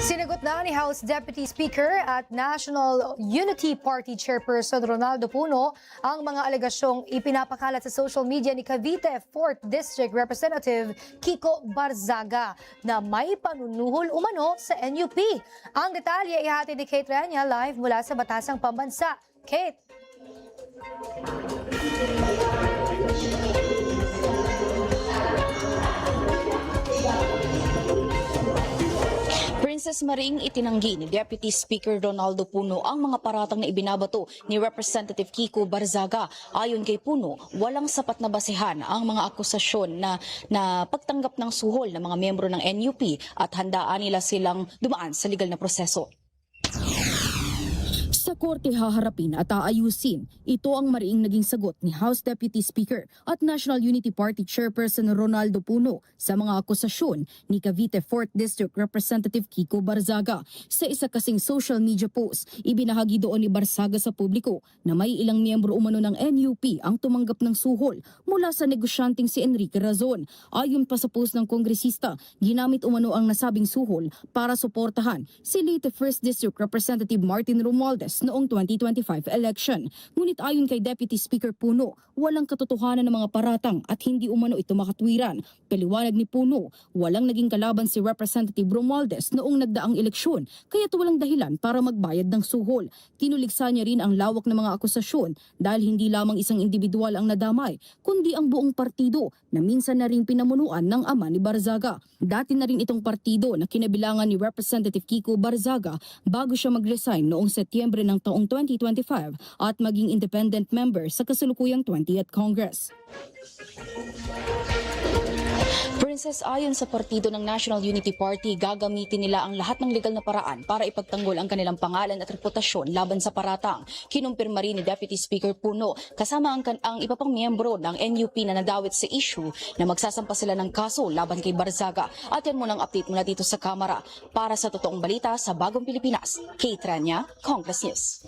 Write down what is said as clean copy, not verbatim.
Sinagot na ni House Deputy Speaker at National Unity Party Chairperson Ronaldo Puno ang mga alegasyong ipinapakalat sa social media ni Cavite 4th District Representative Kiko Barzaga na may panunuhol umano sa NUP. Ang detalye ihatid ni Kate Rania live mula sa Batasang Pambansa. Kate. Princess Maring, itinanggi ni Deputy Speaker Ronaldo Puno ang mga paratang na ibinabato ni Representative Kiko Barzaga. Ayon kay Puno, walang sapat na basehan ang mga akusasyon na pagtanggap ng suhol ng mga miyembro ng NUP at handaan nila silang dumaan sa legal na proseso. Sa korte haharapin at aayusin, ito ang mariing naging sagot ni House Deputy Speaker at National Unity Party Chairperson Ronaldo Puno sa mga akusasyon ni Cavite 4th District Representative Kiko Barzaga. Sa isa kasing social media post, ibinahagi doon ni Barzaga sa publiko na may ilang miyembro umano ng NUP ang tumanggap ng suhol mula sa negosyanteng si Enrique Razon. Ayon pa sa post ng kongresista, ginamit umano ang nasabing suhol para suportahan si late 1st District Representative Martin Romualdez noong 2025 election. Ngunit ayon kay Deputy Speaker Puno, walang katotohanan ng mga paratang at hindi umano ito makatwiran. Paliwanag ni Puno, walang naging kalaban si Representative Romualdez noong nagdaang eleksyon, kaya't walang dahilan para magbayad ng suhol. Kinuligsa niya rin ang lawak ng mga akusasyon dahil hindi lamang isang individual ang nadamay, kundi ang buong partido na minsan na rin pinamunuan ng ama ni Barzaga. Dati na rin itong partido na kinabilangan ni Representative Kiko Barzaga bago siya mag-resign noong Setyembre ng taong 2025 at maging independent member sa kasalukuyang 20th Congress. Princess, ayon sa partido ng National Unity Party, gagamitin nila ang lahat ng legal na paraan para ipagtanggol ang kanilang pangalan at reputasyon laban sa paratang. Kinumpirma rin ni Deputy Speaker Puno kasama ang iba pang miyembro ng NUP na nadawit sa issue na magsasampa sila ng kaso laban kay Barzaga. At yan muna ang update mula dito sa Kamara. Para sa totoong balita sa Bagong Pilipinas, Kate Rania, Congress News.